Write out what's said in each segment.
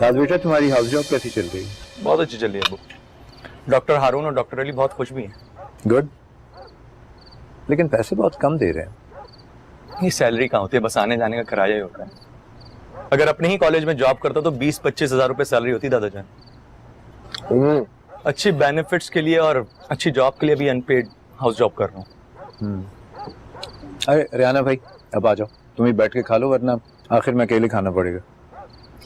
साथ बेटा तुम्हारी हाउस जॉब कैसी चल रही है? बहुत अच्छी चल रही है अबू। डॉक्टर हारून और डॉक्टर अली बहुत खुश भी हैं। गुड, लेकिन पैसे बहुत कम दे रहे हैं। ये सैलरी कहाँ होती है, बस आने जाने का किराया ही होता है। अगर अपने ही कॉलेज में जॉब करता तो 20-25 हजार रुपए सैलरी होती दादाजान। अच्छी बेनिफिट्स के लिए और अच्छी जॉब के लिए भी अनपेड हाउस जॉब कर रहा हूँ। अरे रियाना भाई, अब आ जाओ, तुम ही बैठ के खा लो, वरना आखिर में अकेले खाना पड़ेगा।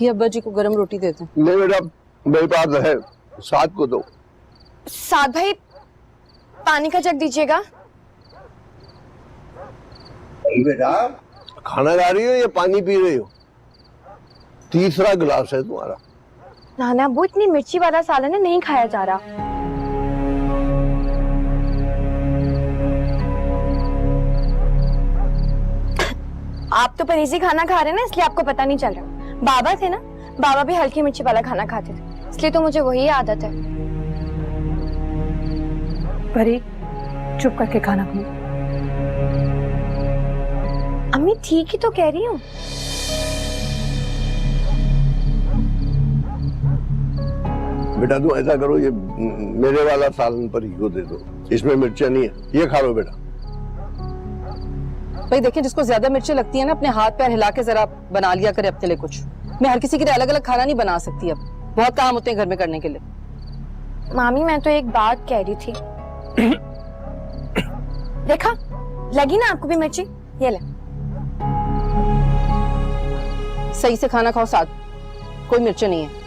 ये अब्बा जी को गरम रोटी देते हैं। नहीं बेटा, मेरे पास है, साथ को दो। साथ भाई पानी का जग दीजिएगा। बेटा खाना खा रही हो या पानी पी रही हो? तीसरा गिलास है तुम्हारा। नाना वो इतनी मिर्ची वाला सालन है, नहीं खाया जा रहा। आप तो परहेजी खाना खा रहे हैं ना, इसलिए आपको पता नहीं चल रहा। बाबा थे ना, बाबा भी हल्की मिर्ची वाला खाना खाते थे, इसलिए तो मुझे वही आदत है। परी चुप करके खाना खाओ। अम्मी ठीक ही तो कह रही हूँ। बेटा तुम ऐसा करो, ये मेरे वाला सालन पर ही को दे दो, इसमें मिर्चा नहीं है, ये खा लो बेटा। भाई देखिए, जिसको ज्यादा मिर्ची लगती है ना, अपने हाथ पैर हिला के जरा बना लिया करे अपने लिए कुछ। मैं हर किसी के लिए अलग अलग खाना नहीं बना सकती, अब बहुत काम होते हैं घर में करने के लिए। मामी मैं तो एक बात कह रही थी। देखा, लगी ना आपको भी मिर्ची? ये ले। सही से खाना खाओ, साथ कोई मिर्ची नहीं है।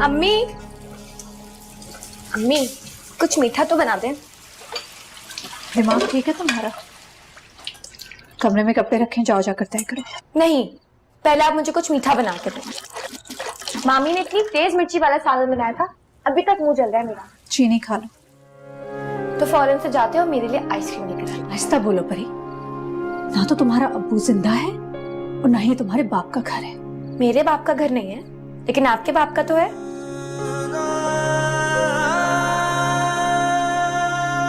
अम्मी, अम्मी कुछ मीठा तो बना दे। दिमाग ठीक है तुम्हारा? कमरे में कपड़े रखें, जाओ जाकर तय करो। नहीं, पहले आप मुझे कुछ मीठा बना के दो। मामी ने इतनी तेज मिर्ची वाला सालन बनाया था, अभी तक मुंह जल रहा है मेरा। चीनी खा लो। तो फौरन से जाते हो मेरे लिए आइसक्रीम लेकर आओ। आहिस्ता बोलो परी, ना तो तुम्हारा अब्बू जिंदा है और ना ही तुम्हारे बाप का घर है। मेरे बाप का घर नहीं है, लेकिन आपके बाप का तो है।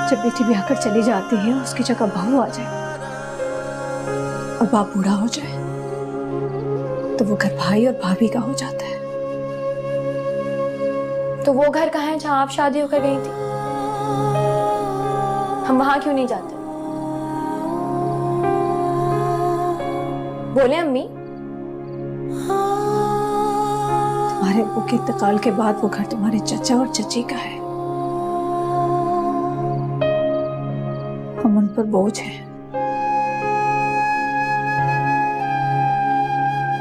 जब बेटी ब्याह कर चली जाती है, उसकी जगह बहू आ जाए और बाप बूढ़ा हो जाए, तो वो घर भाई और भाभी का हो जाता है। तो वो घर कहाँ है जहाँ आप शादी होकर गई थी? हम वहां क्यों नहीं जाते? बोले अम्मी। तुम्हारे अब्बू के इंतकाल के बाद वो घर तुम्हारे चचा और चची का है। हम उन पर बोझ हैं।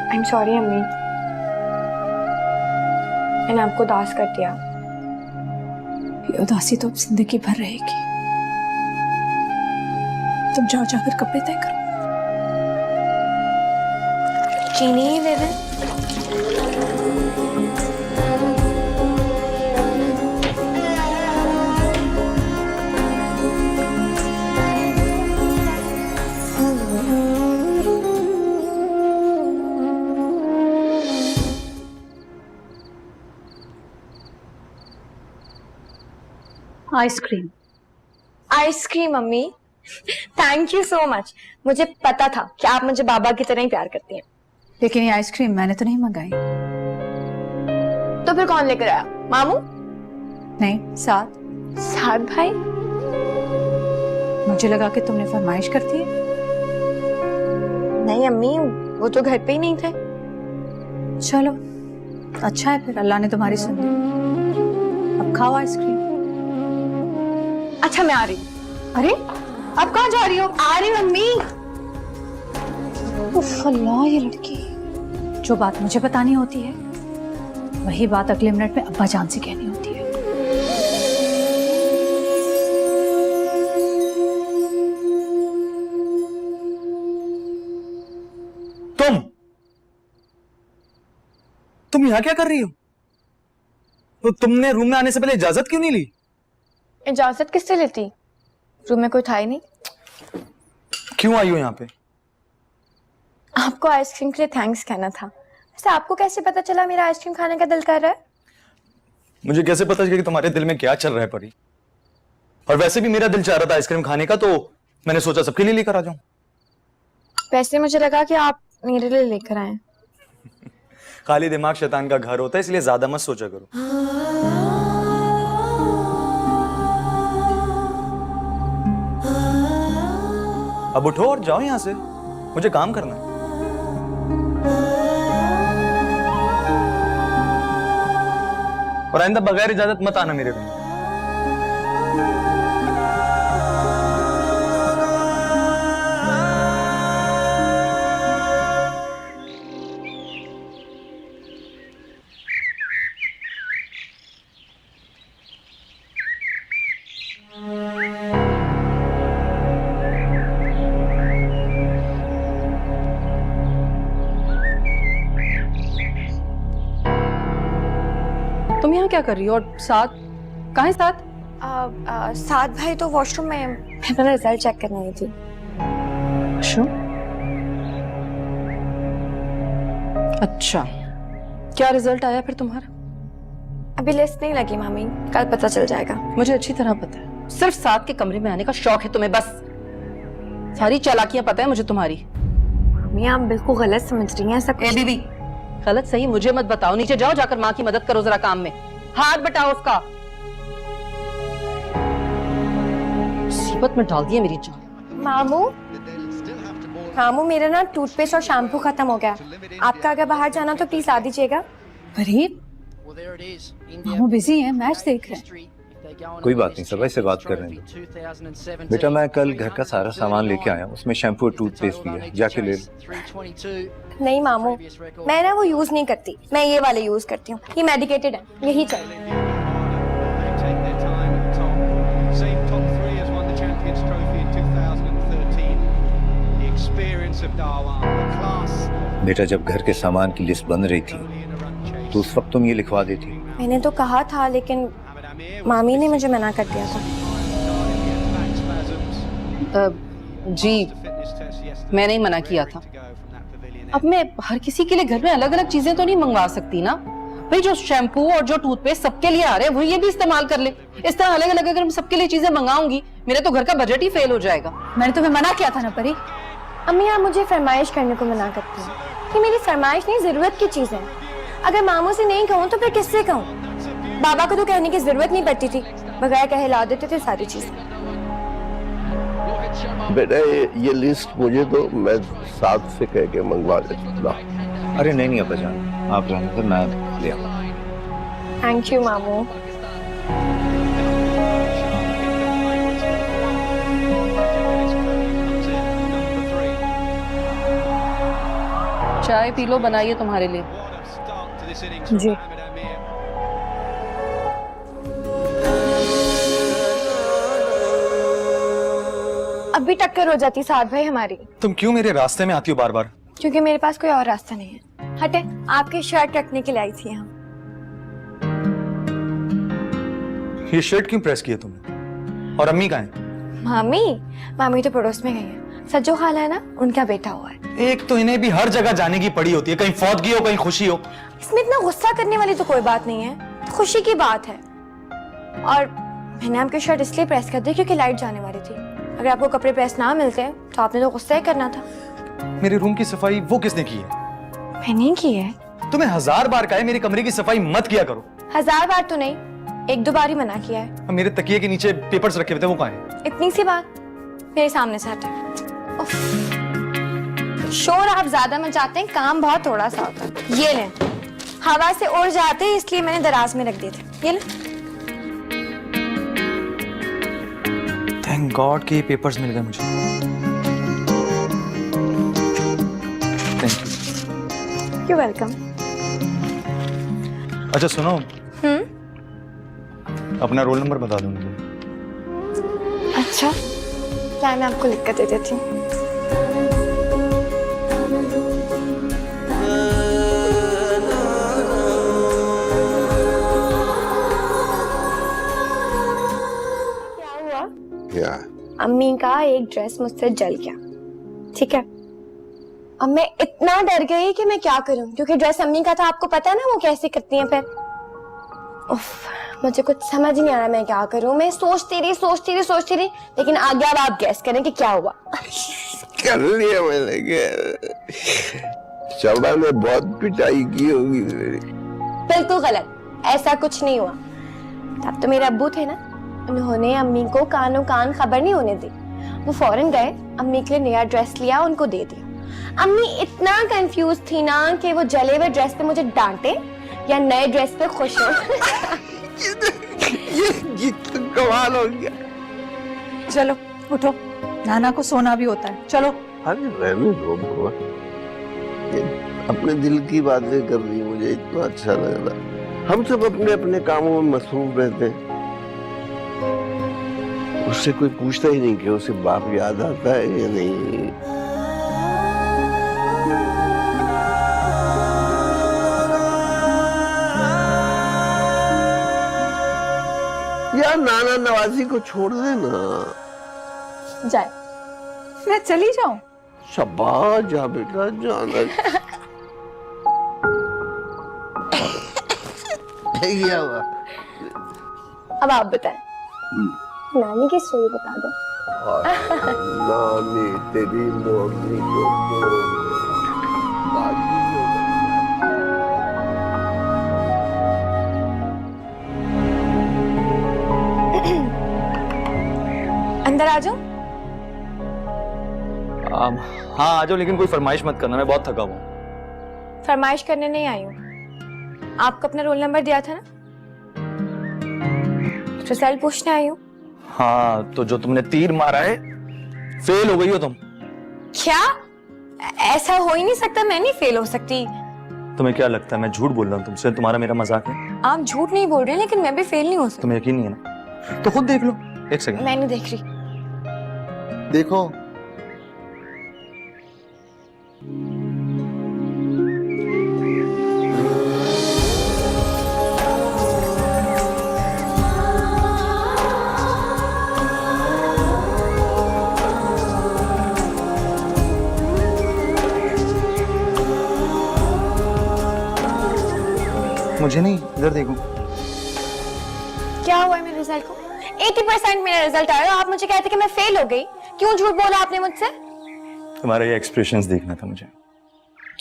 आई एम सॉरी अम्मी, मैंने आपको उदास कर दिया। ये उदासी तो अब जिंदगी भर रहेगी। तुम जाओ जाकर कपड़े तय करो। चीनी ही दे दें। आइसक्रीम। आइसक्रीम अम्मी, थैंक यू सो मच। मुझे पता था कि आप मुझे बाबा की तरह ही प्यार करती हैं। लेकिन ये आइसक्रीम मैंने तो नहीं मंगाई। तो फिर कौन लेकर आया? मामू? नहीं, साथ। साथ भाई? मुझे लगा कि तुमने फरमाइश करती है। नहीं अम्मी, वो तो घर पे ही नहीं थे। चलो अच्छा है, फिर अल्लाह ने तुम्हारी सुन ली। अब खाओ आइसक्रीम। अच्छा मैं आ रही हूँ। अरे अब कहाँ जा रही हो? आ रही हूँ अम्मी। उफ अल्लाह, ये लड़की। जो बात मुझे बतानी होती है, वही बात अगले मिनट में अब्बा जान से कहनी होती है। तुम यहाँ क्या कर रही हो? तो तुमने रूम में आने से पहले इजाजत क्यों नहीं ली? इजाजत किससे लेती? रूम में कोई था ही नहीं। क्यों आई हो यहाँ पे? आपको आइसक्रीम के लिए थैंक्स कहना था। वैसे आपको कैसे पता चला मेरा आइसक्रीम खाने का दिल कर रहा है? मुझे कैसे पता चला कि तुम्हारे दिल में क्या चल रहा है परी? और वैसे भी मेरा दिल चाह रहा था आइसक्रीम खाने का, तो मैंने सोचा सबके लिए लेकर आ जाऊं। वैसे मुझे लगा कि आप मेरे लिए लेकर आए। खाली दिमाग शैतान का घर होता है, इसलिए ज्यादा मत सोचा करो। अब उठो और जाओ यहाँ से, मुझे काम करना है। और आइंदा बगैर इजाजत मत आना मेरे रूम। तुम यहाँ क्या कर रही हो? और साथ कहाँ है साथ? साथ भाई तो वॉशरूम में, मैं अपना रिजल्ट चेक करने आई थी। अच्छा, क्या रिजल्ट आया फिर तुम्हारा? अभी लिस्ट नहीं लगी मामी, कल पता चल जाएगा। मुझे अच्छी तरह पता है, सिर्फ साथ के कमरे में आने का शौक है तुम्हें, बस। सारी चालाकियां पता है मुझे तुम्हारी। मामी आप बिल्कुल गलत समझ रही हैं ऐसा कुछ। बीबी, गलत सही मुझे मत बताओ, नीचे जाओ, जाकर माँ की मदद करो जरा काम में, हाथ बटाओ उसका। मुसीबत में डाल दिया मेरी जान। मामू मेरा ना टूथपेस्ट और शैम्पू खत्म हो गया, आपका अगर बाहर जाना तो प्लीज ला दीजिएगा। अरे मामू बिजी हैं, मैच देख रहे हैं। कोई बात नहीं, सबाई से बात कर रहे हैं। बेटा मैं कल घर का सारा सामान लेके आया हूँ, उसमें शैम्पू और टूथपेस्ट भी है, जाके ले लो। नहीं मामू, मैं ना वो यूज नहीं करती, मैं ये वाले यूज करती हूँ, ये मेडिकेटेड है, यही चाहिए। बेटा जब घर के सामान की लिस्ट बन रही थी तो उस वक्त तुम ये लिखवा देती। मैंने तो कहा था लेकिन मामी ने मुझे मना कर दिया था। जी मैंने ही मना किया था। अब मैं हर किसी के लिए घर में अलग अलग चीजें तो नहीं मंगवा सकती ना भाई। जो शैम्पू और जो टूथपेस्ट सबके लिए आ रहे हैं वो ये भी इस्तेमाल कर ले। इस तरह अलग अलग अगर मैं सबके लिए चीजें मंगाऊंगी मेरे तो घर का बजट ही फेल हो जाएगा। मैंने तुम्हें मना किया था ना परी। अम्मी आप मुझे फरमाइश करने को मना करती हैं। ये मेरी फरमाइश नहीं, जरूरत की चीज है। अगर मामू से नहीं कहूँ तो फिर किससे कहूँ? बाबा को तो कहने की जरूरत नहीं पड़ती थी, बगैर कहे ला देते थे सारी चीजें। बेटा ये लिस्ट मुझे तो मैं साथ से कह के मंगवा देता। अरे नहीं अब्बा जान, आप रहने दो, मैं ले आऊंगा। थैंक यू मामू। चाय पी लो, बनाइए तुम्हारे लिए। जी अभी टक्कर हो जाती साथ भाई हमारी। तुम क्यों मेरे रास्ते में आती हो बार बार? क्योंकि मेरे पास कोई और रास्ता नहीं है। हटे, आपकी शर्ट रखने के लिए आई थी हम। ये शर्ट क्यों प्रेस की है तुमने? और अम्मी कहाँ है? मामी तो पड़ोस में गई है। सज्जो खाला है ना, उनका बेटा हुआ है। एक तो इन्हें भी हर जगह जाने की पड़ी होती है, कहीं फौतगी हो कहीं खुशी हो। इसमें इतना गुस्सा करने वाली तो कोई बात नहीं है, तो खुशी की बात है। और मैंने आपकी शर्ट इसलिए प्रेस कर दी क्योंकि लाइट जाने वाली थी। अगर आपको कपड़े प्रेस ना मिलते तो आपने तो गुस्सा ही करना था। मेरे रूम की सफाई वो किसने की है? मैंने की है। तुम्हें 1000 बार कहा है मेरे कमरे की सफाई मत किया करो। 1000 बार तो नहीं, 1-2 बार ही मना किया है। मेरे तकिए के नीचे पेपर्स रखे हुए थे, वो कहाँ हैं? इतनी सी बात, मेरे सामने से हटे। शोर आप ज्यादा मचाते हैं, काम बहुत थोड़ा सा होता है। ये लें, हवा से उड़ जाते हैं इसलिए मैंने दराज में रख दिए थे। ये लें। थैंक गॉड कि ये पेपर्स मिल गए मुझे। Thank you welcome. अच्छा सुनो, अपना रोल नंबर बता दूंगी। अच्छा, मैं आपको लिख कर दे देती हूँ। क्या हुआ? क्या? अम्मी का एक ड्रेस मुझसे जल गया, ठीक है। अब मैं इतना डर गई कि मैं क्या करूं, क्योंकि ड्रेस अम्मी का था, आपको पता है ना वो कैसे करती हैं फिर। उफ, मुझे कुछ समझ नहीं आ रहा मैं क्या करूं। मैं सोचती रही, लेकिन आगे अब आप गैस करें कि क्या हुआ। कर लिया मैंने चौड़ा ने बहुत पिटाई की होगी मेरी। बिल्कुल गलत, ऐसा कुछ नहीं हुआ। तब तो मेरे अब्बू थे ना, उन्होंने अम्मी को कानों कान खबर नहीं होने दी। वो फौरन गए, अम्मी के लिए नया ड्रेस लिया, उनको दे दिया। अम्मी इतना कंफ्यूज थी ना कि वो जले हुए ड्रेस पे मुझे डांटे या नए ड्रेस पे खुश हो। ये तो कमाल हो गया। चलो उठो, नाना को सोना भी होता है, चलो। अरे रहने दो बुआ, अपने दिल की बातें कर रही, मुझे इतना अच्छा लग रहा। हम सब अपने अपने कामों में मसरूफ रहते हैं, उससे कोई पूछता ही नहीं कि उसे बाप याद आता है या नहीं। यार नाना नवाजी को छोड़ देना। जाए, मैं चली जाऊं? शाबाश, जा बेटा, जाना। क्या हुआ? अब आप बताएं, नानी की स्टोरी बता दो। नानी तेरी मम्मी को अंदर आ जाओ। हाँ आ जाओ, लेकिन कोई फरमाइश मत करना, मैं बहुत थका हुआ हूँ। फरमाइश करने नहीं आई हूँ, आपको अपना रोल नंबर दिया था ना, रिजल्ट पूछने आई हूँ। हाँ तो जो तुमने तीर मारा है, फेल हो गई हो तुम। क्या? ऐसा हो ही नहीं सकता, मैं नहीं फेल हो सकती। तुम्हें क्या लगता है मैं झूठ बोल रहा हूँ तुमसे? तुम्हारा मेरा मजाक है? आप झूठ नहीं बोल रहे हैं, लेकिन मैं भी फेल नहीं हो सकती। तुम्हें यकीन नहीं है ना? तो खुद देख लो, एक सेकंड। मैं नहीं देख रही। देखो, मुझे नहीं, इधर देखो। क्या हुआ है मेरे रिजल्ट को? 80% मेरा रिजल्ट आया, आप मुझे कहते कि मैं फेल हो गई। क्यों झूठ बोला आपने मुझसे? तुम्हारा ये एक्सप्रेशंस देखना था मुझे।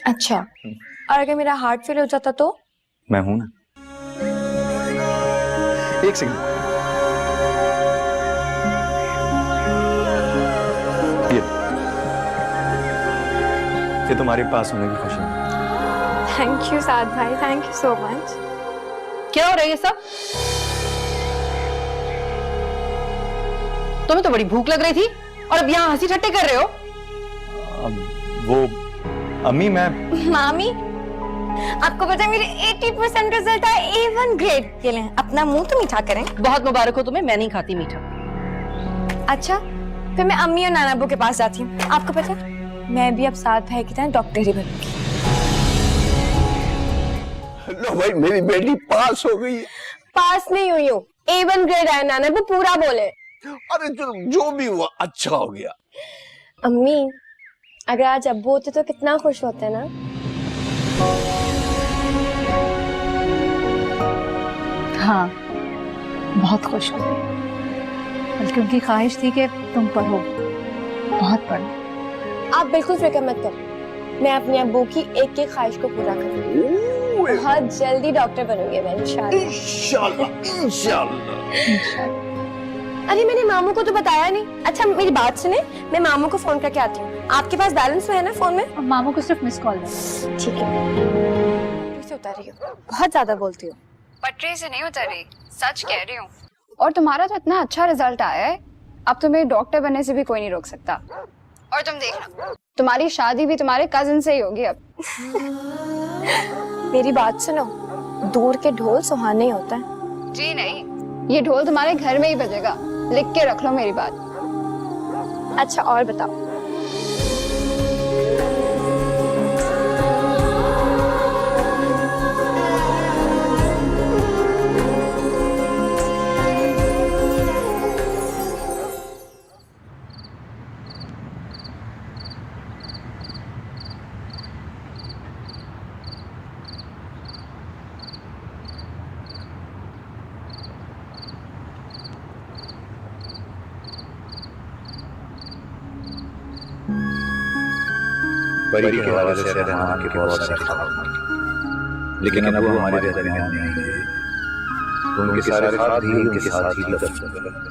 अच्छा, और अगर मेरा हार्ट फेल हो जाता तो? मैं हूं ना। एक सेकंड, ये तुम्हारे पास होने की खुशी है। थैंक यू साद भाई, थैंक यू सो मच। क्या हो रहा है ये सब? तुम्हें तो बड़ी भूख लग रही थी और अब यहाँ हंसी ठट्टे कर रहे हो। वो अम्मी, मैं मामी, आपको पता है मेरे 80% रिजल्ट आया, A1 ग्रेड के लिए। अपना मुंह तो मीठा करें। बहुत मुबारक हो तुम्हें, मैं नहीं खाती मीठा। अच्छा, फिर मैं अम्मी और नाना अब्बू के पास जाती हूँ। आपको पता है मैं भी अब साद भाई की तरह डॉक्टर ही बनूंगी। लो भाई, मेरी बेटी पास हो गई है। पास नहीं हुई हूँ, A1 ग्रेड आया। नाना अब्बू पूरा बोले। अरे चलो, जो भी हुआ अच्छा हो गया। अम्मी, अगर आज अब्बू होते तो कितना खुश होते ना। हाँ, बहुत खुश हो गई, बल्कि उनकी ख्वाहिश थी कि तुम पढ़ो, बहुत पढ़ो। आप बिल्कुल फिक्र मत करो, मैं अपने अब्बू की एक एक ख्वाहिश को पूरा करूंगी। बहुत जल्दी डॉक्टर बनूंगी मैं, इंशाल्लाह। इंशाल्लाह, इंशाल्लाह। अरे मैंने मामू को तो बताया नहीं। अच्छा मेरी बात सुने, मैं मामू को फोन करके आती हूँ। आपके पास बैलेंस है ना फोन में? और मामू को सिर्फ मिस कॉल देना। ठीक है। कैसे उतर रही हो? बहुत ज्यादा बोलती हो। पटरी से नहीं उतर रही, सच कह रही हूँ। और तुम्हारा तो इतना अच्छा रिजल्ट आया है, अब तुम्हें डॉक्टर बनने से भी कोई नहीं रोक सकता। और तुम देखना, तुम्हारी शादी भी तुम्हारे कजिन से ही होगी अब। मेरी बात सुनो, दूर के ढोल सुहाने ही होता है। जी नहीं, ये ढोल तुम्हारे घर में ही बजेगा, लिख के रख लो मेरी बात। अच्छा और बताओ। परी के हवाले से रहमान के बहुत सारे ख्वाब थे, लेकिन अब वो हमारे दरमियान नहीं रहे। तो उनके सारे ख्वाब भी उनके साथ ही दफन कर दिए।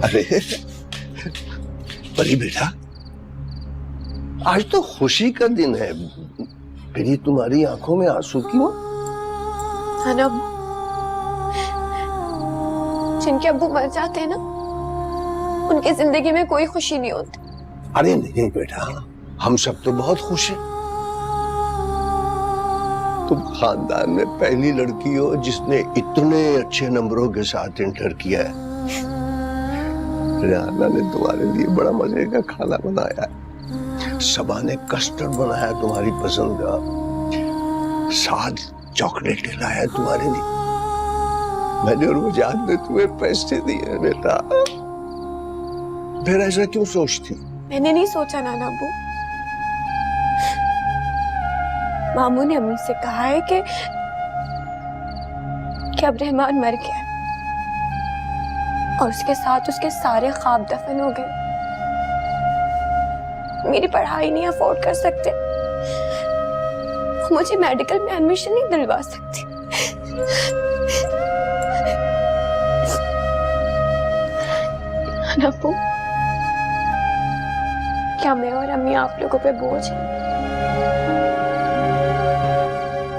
अरे परी बेटा, आज तो खुशी का दिन है, फिर तुम्हारी आंखों में आंसू क्यों? अनब, जिनके अब्बू मर जाते हैं ना, उनकी जिंदगी में कोई खुशी नहीं होती। अरे नहीं बेटा, हम सब तो बहुत खुश हैं। तुम खानदान में पहली लड़की हो जिसने इतने अच्छे नंबरों के साथ इंटर किया है। रियाना ने तुम्हारे लिए बड़ा मजे का खाना बनाया है, सबा ने कस्टर्ड बनाया तुम्हारी पसंद का, 7 चॉकलेट लाया तुम्हारे लिए। मैंने और मुजाहिद ने तुम्हें पैसे दिए बेटा, फिर ऐसा क्यों सोचती? मैंने नहीं सोचा नाना अब्बू, मामू ने अम्मी से कहा है कि अब रहमान मर गया है और उसके साथ उसके सारे ख्वाब दफन हो गए। मेरी पढ़ाई नहीं अफोर्ड कर सकते, मुझे मेडिकल में एडमिशन नहीं दिलवा सकती। अनप्पू, क्या मैं और अम्मी आप लोगों पे बोझ है?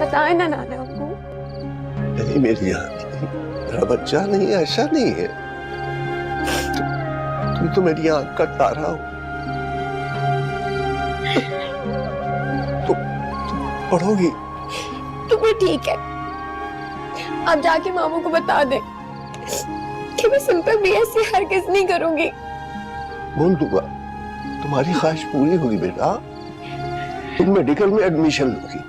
बताए ना नाना अब्बू। नहीं मेरी जान, मेरा बच्चा नहीं, ऐसा नहीं है। तुम तो मेरी आंख का तारा हो। तुम पढ़ोगी तो फिर ठीक है, आप जाके मामू को बता दे कि मैं सिंपल बीएससी हरगिज नहीं करूंगी। बोल दूंगा, तुम्हारी ख्वाहिश पूरी होगी बेटा, तुम मेडिकल में एडमिशन लोगी।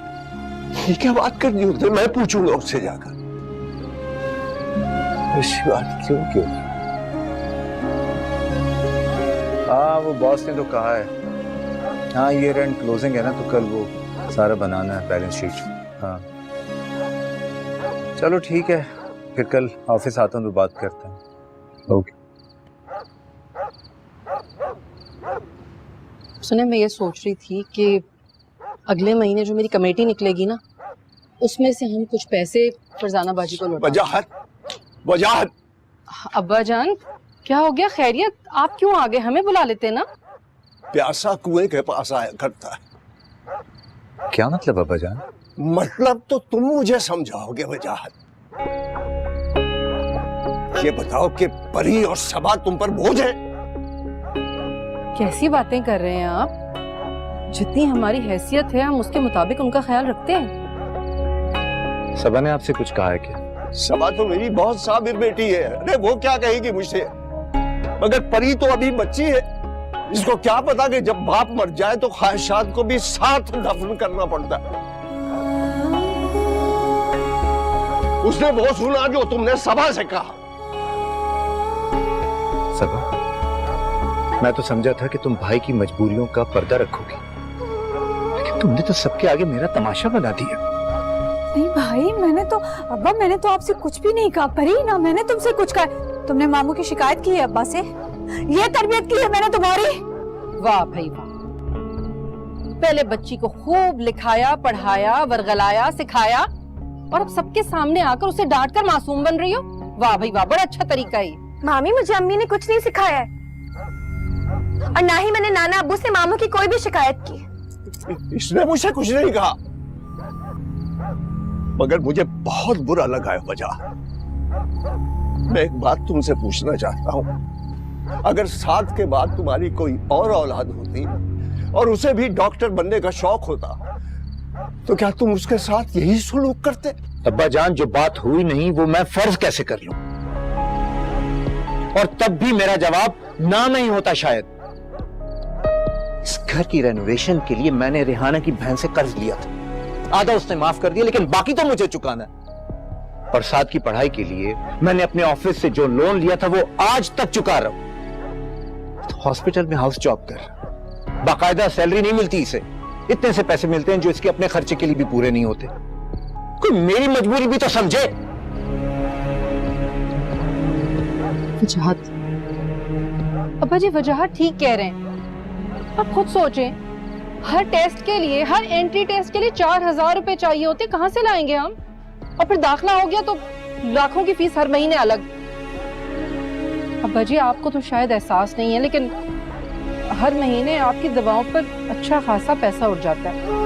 ये क्या बात कर दी होते, मैं पूछूंगा उससे जाकर। ऐसी बात क्यों क्यों? हाँ, वो बॉस ने तो कहा है। हाँ, ये रेंट क्लोजिंग है ना, तो कल वो सारा बनाना है बैलेंस शीट। हाँ चलो ठीक है, फिर कल ऑफिस आता हूँ तो बात करते हैं। ओके। सुने, मैं ये सोच रही थी कि अगले महीने जो मेरी कमेटी निकलेगी ना, उसमें से हम कुछ पैसे फरजाना बाजी को लौटा। वजाहत, वजाहत। अब्बा जान, क्या हो गया? खैरियत? आप क्यों आ गए? हमें बुला लेते ना। प्यासा कुएं के पास आया करता है। क्या मतलब अब्बा जान? मतलब तो तुम मुझे समझाओगे वजाहत। ये बताओ कि परी और सबा तुम पर बोझ है? कैसी बातें कर रहे हैं आप? जितनी हमारी हैसियत है हम उसके मुताबिक उनका ख्याल रखते हैं। सबा ने आपसे कुछ कहा है क्या? सबा तो मेरी बहुत साबिर बेटी है, अरे वो क्या कहेगी मुझसे? मगर परी तो अभी बच्ची है, इसको क्या पता कि जब बाप मर जाए तो ख्वाहिशात को भी साथ दफन करना पड़ता है। उसने वो सुना जो तुमने सबा से कहा। सबा, मैं तो समझा था कि तुम भाई की मजबूरियों का पर्दा रखोगी, लेकिन तुमने तो सबके आगे मेरा तमाशा बना दिया। नहीं भाई, मैंने तो आपसे कुछ भी नहीं कहा। परी, ना मैंने तुमसे कुछ कहा। तुमने मामू की शिकायत की है अब्बा से, ये तरबियत की है मैंने तुम्हारी। वाह भाई वाह, पहले बच्ची को खूब लिखाया, पढ़ाया, वर्गलाया, सिखाया, और अब सबके सामने आकर उसे डांट कर मासूम बन रही हो। वाह भाई वाह, बड़ा अच्छा तरीका है। मामी, मुझे अम्मी ने कुछ नहीं सिखाया है और ना ही मैंने नाना अब्बू से मामू की कोई भी शिकायत की। इसने मुझसे कुछ नहीं कहा, मगर मुझे बहुत बुरा लगा है वजह। मैं एक बात तुमसे पूछना चाहता हूँ, अगर 7 के बाद तुम्हारी कोई और औलाद होती और उसे भी डॉक्टर बनने का शौक होता, तो क्या तुम उसके साथ यही सलूक करते? अब्बा जान, जो बात हुई नहीं वो मैं फर्ज कैसे कर लूं? और तब भी मेरा जवाब ना नहीं होता शायद। इस घर की रेनोवेशन के लिए मैंने रिहाना की बहन से कर्ज लिया था, आधा उसने माफ कर दिया, लेकिन बाकी तो मुझे चुकाना है। और साथ की पढ़ाई के लिए मैंने अपने ऑफिस से जो लोन लिया था वो आज तक चुका रहा हूं। तो हॉस्पिटल में हाउस जॉब कर, बाकायदा सैलरी नहीं मिलती इसे, इतने से पैसे मिलते हैं जो इसके अपने खर्चे के लिए भी पूरे नहीं होते। कोई मेरी मजबूरी भी तो समझे। वजाहत, अब्बा जी वजाहत ठीक कह रहे हैं। आप खुद सोचें, हर टेस्ट के लिए, हर एंट्री टेस्ट के लिए 4,000 रुपए चाहिए होते, कहां से लाएंगे हम? और फिर दाखिला हो गया तो लाखों की फीस हर महीने अलग। अब्बा जी आपको तो शायद एहसास नहीं है, लेकिन हर महीने आपकी दवाओं पर अच्छा खासा पैसा उठ जाता है।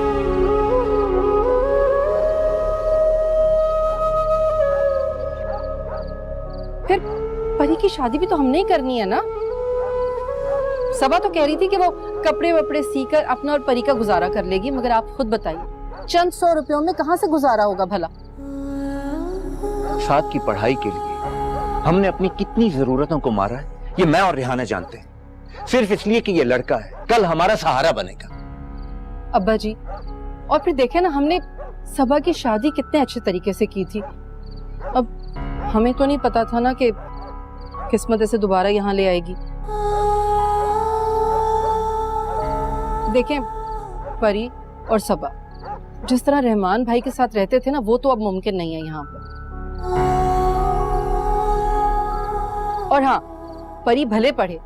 फिर परी की शादी भी तो हमने ही करनी है ना। सबा तो कह रही थी कि वो कपड़े वपड़े सीकर अपना और परी का गुजारा कर लेगी, मगर आप खुद बताइए, चंद 100 रुपयों में कहां से गुजारा होगा भला? साथ की पढ़ाई के लिए हमने अपनी कितनी जरूरतों को मारा है, ये मैं और रिहाना जानते हैं, सिर्फ इसलिए कि ये लड़का है, कल हमारा सहारा बनेगा। अब्बा जी, और फिर देखे ना, हमने सबा की शादी कितने अच्छे तरीके से की थी। अब हमें तो नहीं पता था ना कि किस्मत ऐसे दोबारा यहाँ ले आएगी। देखें, परी और सबा जिस तरह रहमान भाई के साथ रहते थे ना, वो तो अब मुमकिन नहीं है यहाँ पर। और हाँ, परी भले पढ़े,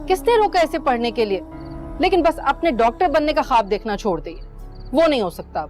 किसने रोका ऐसे पढ़ने के लिए, लेकिन बस अपने डॉक्टर बनने का ख्वाब देखना छोड़ दिए, वो नहीं हो सकता अब।